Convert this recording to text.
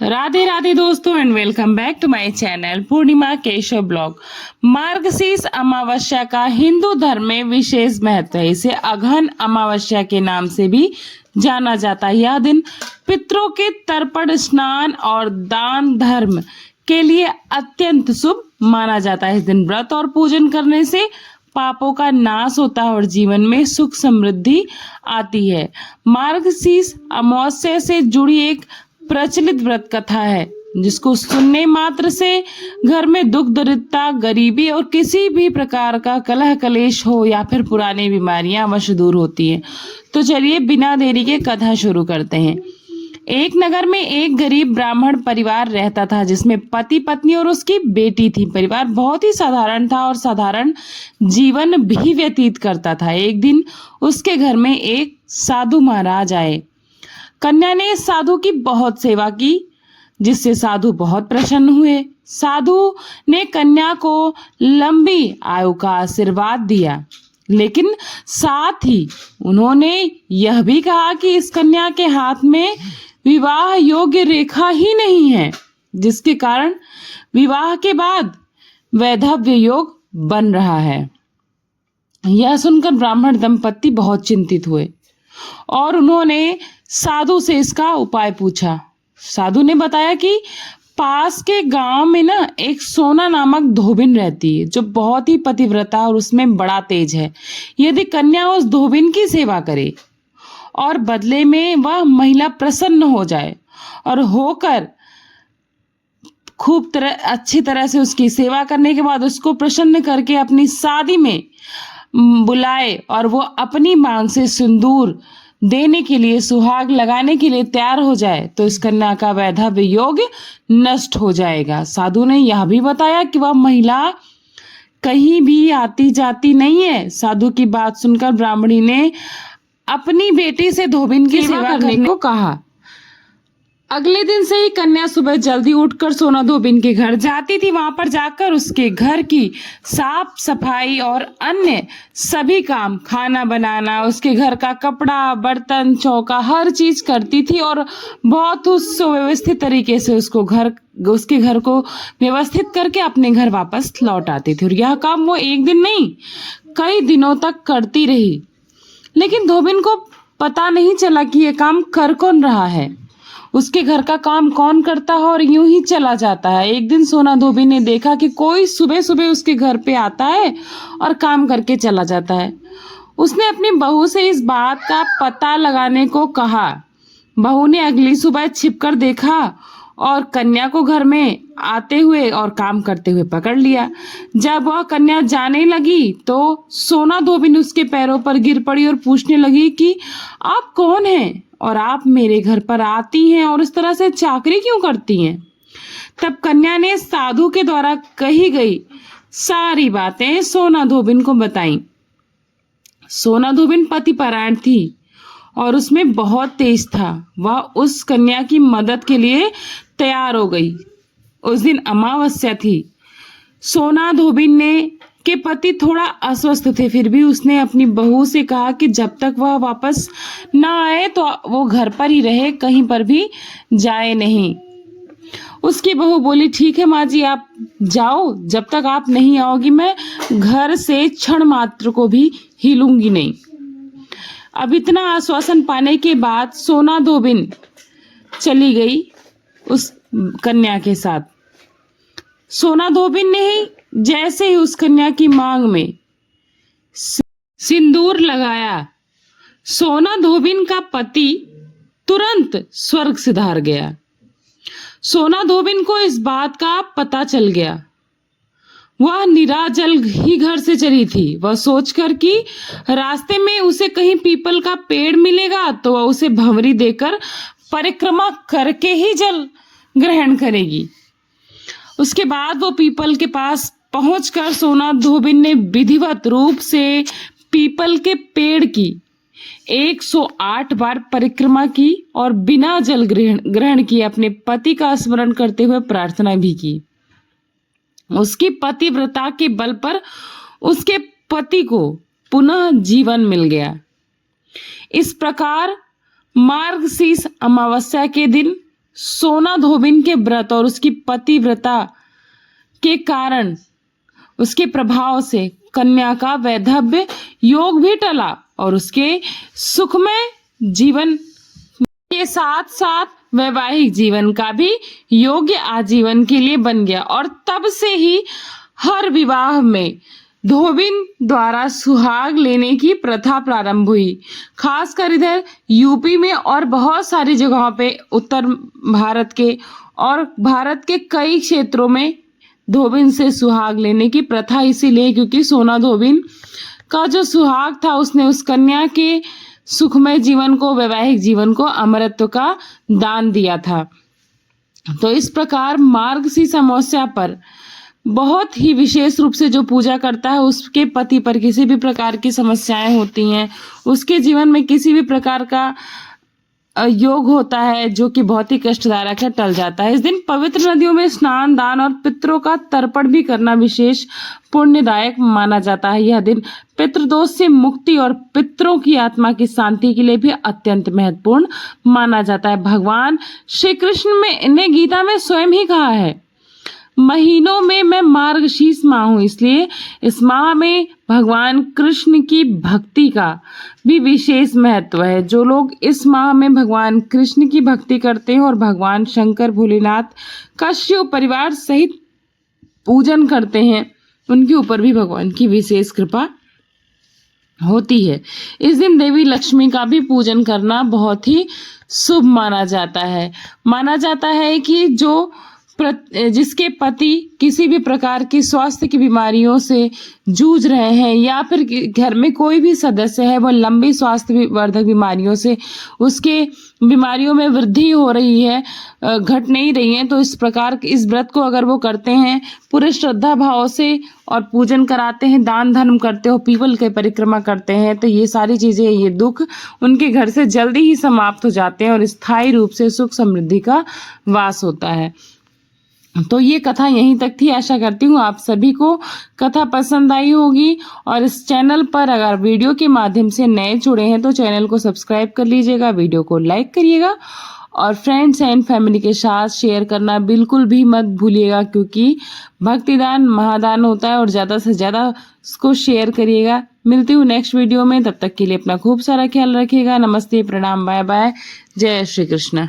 राधे राधे दोस्तों and welcome back to my channel Purnima Keshav blog. Margashirsha Amavasya का हिंदू धर्म में विशेष महत्व है। इसे अगहन अमावस्या के नाम से भी जाना जाता है। यह दिन पितरों के तर्पण, स्नान और दान धर्म के लिए अत्यंत शुभ माना जाता है। इस दिन व्रत और पूजन करने से पापों का नाश होता है और जीवन में सुख समृद्धि आती है। मार्गशीर्ष अमावस्या से जुड़ी एक प्रचलित व्रत कथा है जिसको सुनने मात्र से घर में दुख, दरिद्रता, गरीबी और किसी भी प्रकार का कलह कलेश हो या फिर पुरानी बीमारियां अवश्य दूर होती हैं। तो चलिए बिना देरी के कथा शुरू करते हैं। एक नगर में एक गरीब ब्राह्मण परिवार रहता था जिसमें पति, पत्नी और उसकी बेटी थी। परिवार बहुत ही साधारण था और साधारण जीवन भी व्यतीत करता था। एक दिन उसके घर में एक साधु महाराज आए। कन्या ने साधु की बहुत सेवा की जिससे साधु बहुत प्रसन्न हुए। साधु ने कन्या को लंबी आयु का आशीर्वाद दिया, लेकिन साथ ही उन्होंने यह भी कहा कि इस कन्या के हाथ में विवाह योग्य रेखा ही नहीं है, जिसके कारण विवाह के बाद वैधव्य योग बन रहा है। यह सुनकर ब्राह्मण दंपत्ति बहुत चिंतित हुए और उन्होंने साधु से इसका उपाय पूछा। साधु ने बताया कि पास के गांव में ना एक सोना नामक धोबिन रहती है जो बहुत ही पतिव्रता और उसमें बड़ा तेज है। यदि कन्या उस धोबिन की सेवा करे और बदले में वह महिला प्रसन्न हो जाए और होकर खूब अच्छी तरह से उसकी सेवा करने के बाद उसको प्रसन्न करके अपनी शादी में बुलाए और वो अपनी मांग से सिंदूर देने के लिए, सुहाग लगाने के लिए तैयार हो जाए तो इस कन्या का वैधव्य योग नष्ट हो जाएगा। साधु ने यह भी बताया कि वह महिला कहीं भी आती जाती नहीं है। साधु की बात सुनकर ब्राह्मणी ने अपनी बेटी से धोबिन की सेवा करने को कहा। अगले दिन से ही कन्या सुबह जल्दी उठकर सोना धोबिन के घर जाती थी। वहां पर जाकर उसके घर की साफ सफाई और अन्य सभी काम, खाना बनाना, उसके घर का कपड़ा, बर्तन, चौका, हर चीज करती थी और बहुत सुव्यवस्थित तरीके से उसके घर को व्यवस्थित करके अपने घर वापस लौट आती थी। और यह काम वो एक दिन नहीं, कई दिनों तक करती रही, लेकिन धोबिन को पता नहीं चला कि यह काम कर कौन रहा है। उसके घर का काम कौन करता है और यूं ही चला जाता है। एक दिन सोना धोबिन ने देखा कि कोई सुबह सुबह उसके घर पे आता है और काम करके चला जाता है। उसने अपनी बहू से इस बात का पता लगाने को कहा। बहू ने अगली सुबह छिपकर देखा और कन्या को घर में आते हुए और काम करते हुए पकड़ लिया। जब वह कन्या जाने लगी तो सोना धोबिन उसके पैरों पर गिर पड़ी और पूछने लगी कि आप कौन हैं और आप मेरे घर पर आती हैं और इस तरह से चाकरी क्यों करती हैं। तब कन्या ने साधु के द्वारा कही गई सारी बातें सोना धोबिन को बताई। सोना धोबिन पतिपरायण थी और उसमें बहुत तेज था। वह उस कन्या की मदद के लिए तैयार हो गई। उस दिन अमावस्या थी। सोना धोबिन के पति थोड़ा अस्वस्थ थे, फिर भी उसने अपनी बहू से कहा कि जब तक वह वापस ना आए तो वो घर पर ही रहे, कहीं पर भी जाए नहीं। उसकी बहू बोली, ठीक है माँ जी, आप जाओ, जब तक आप नहीं आओगी मैं घर से क्षण मात्र को भी हिलूंगी नहीं। अब इतना आश्वासन पाने के बाद सोना धोबिन चली गई उस कन्या के साथ। सोना धोबिन ने ही जैसे ही उस कन्या की मांग में सिंदूर लगाया, सोना धोबिन का पति तुरंत स्वर्ग सिधार गया। सोना धोबिन को इस बात का पता चल गया। वह निराजल ही घर से चली थी। वह सोचकर कि रास्ते में उसे कहीं पीपल का पेड़ मिलेगा तो वह उसे भंवरी देकर परिक्रमा करके ही जल ग्रहण करेगी। उसके बाद वो पीपल के पास पहुंचकर सोना धोबिन ने विधिवत रूप से पीपल के पेड़ की 108 बार परिक्रमा की और बिना जल ग्रहण किए अपने पति का स्मरण करते हुए प्रार्थना भी की। उसकी पतिव्रता के बल पर उसके पति को पुनः जीवन मिल गया। इस प्रकार मार्गशीर्ष अमावस्या के दिन सोना धोबिन के व्रत और उसकी पतिव्रता के कारण, उसके प्रभाव से कन्या का वैधव्य योग भी टला और उसके सुखमय जीवन के साथ साथ वैवाहिक जीवन का भी योग्य आजीवन के लिए बन गया। और तब से ही हर विवाह में धोबिन द्वारा सुहाग लेने की प्रथा प्रारंभ हुई। खासकर इधर यूपी में और बहुत सारी जगहों पे उत्तर भारत के और भारत के कई क्षेत्रों में धोबिन से सुहाग लेने की प्रथा इसीलिए क्योंकि सोना धोबिन का जो सुहाग था उसने उस कन्या के सुखमय जीवन को, वैवाहिक जीवन को अमरत्व का दान दिया था। तो इस प्रकार मार्गशीर्ष अमावस्या पर बहुत ही विशेष रूप से जो पूजा करता है, उसके पति पर किसी भी प्रकार की समस्याएं होती हैं, उसके जीवन में किसी भी प्रकार का योग होता है जो कि बहुत ही कष्टदायक है, टल जाता है। इस दिन पवित्र नदियों में स्नान, दान और पितरों का तर्पण भी करना विशेष पुण्यदायक माना जाता है। यह दिन पितृदोष से मुक्ति और पितरों की आत्मा की शांति के लिए भी अत्यंत महत्वपूर्ण माना जाता है। भगवान श्री कृष्ण ने गीता में स्वयं ही कहा है, महीनों में मैं मार्गशीर्ष माह हूं, इसलिए इस माह में भगवान कृष्ण की भक्ति का भी विशेष महत्व है। जो लोग इस माह में भगवान कृष्ण की भक्ति करते हैं और भगवान शंकर भोलेनाथ का शिव परिवार सहित पूजन करते हैं, उनके ऊपर भी भगवान की विशेष कृपा होती है। इस दिन देवी लक्ष्मी का भी पूजन करना बहुत ही शुभ माना जाता है। माना जाता है कि जिसके पति किसी भी प्रकार की स्वास्थ्य की बीमारियों से जूझ रहे हैं या फिर घर में कोई भी सदस्य है वो लंबी स्वास्थ्य वर्धक बीमारियों से, उसके बीमारियों में वृद्धि हो रही है, घट नहीं रही है, तो इस प्रकार इस व्रत को अगर वो करते हैं पूरे श्रद्धा भाव से और पूजन कराते हैं, दान धर्म करते हो, पीपल के परिक्रमा करते हैं, तो ये सारी चीजें, ये दुख उनके घर से जल्दी ही समाप्त हो जाते हैं और स्थायी रूप से सुख समृद्धि का वास होता है। तो ये कथा यहीं तक थी। आशा करती हूँ आप सभी को कथा पसंद आई होगी और इस चैनल पर अगर वीडियो के माध्यम से नए जुड़े हैं तो चैनल को सब्सक्राइब कर लीजिएगा, वीडियो को लाइक करिएगा और फ्रेंड्स एंड फैमिली के साथ शेयर करना बिल्कुल भी मत भूलिएगा, क्योंकि भक्तिदान महादान होता है और ज़्यादा से ज़्यादा इसको शेयर करिएगा। मिलती हूँ नेक्स्ट वीडियो में, तब तक के लिए अपना खूब सारा ख्याल रखिएगा। नमस्ते, प्रणाम, बाय बाय, जय श्री कृष्ण।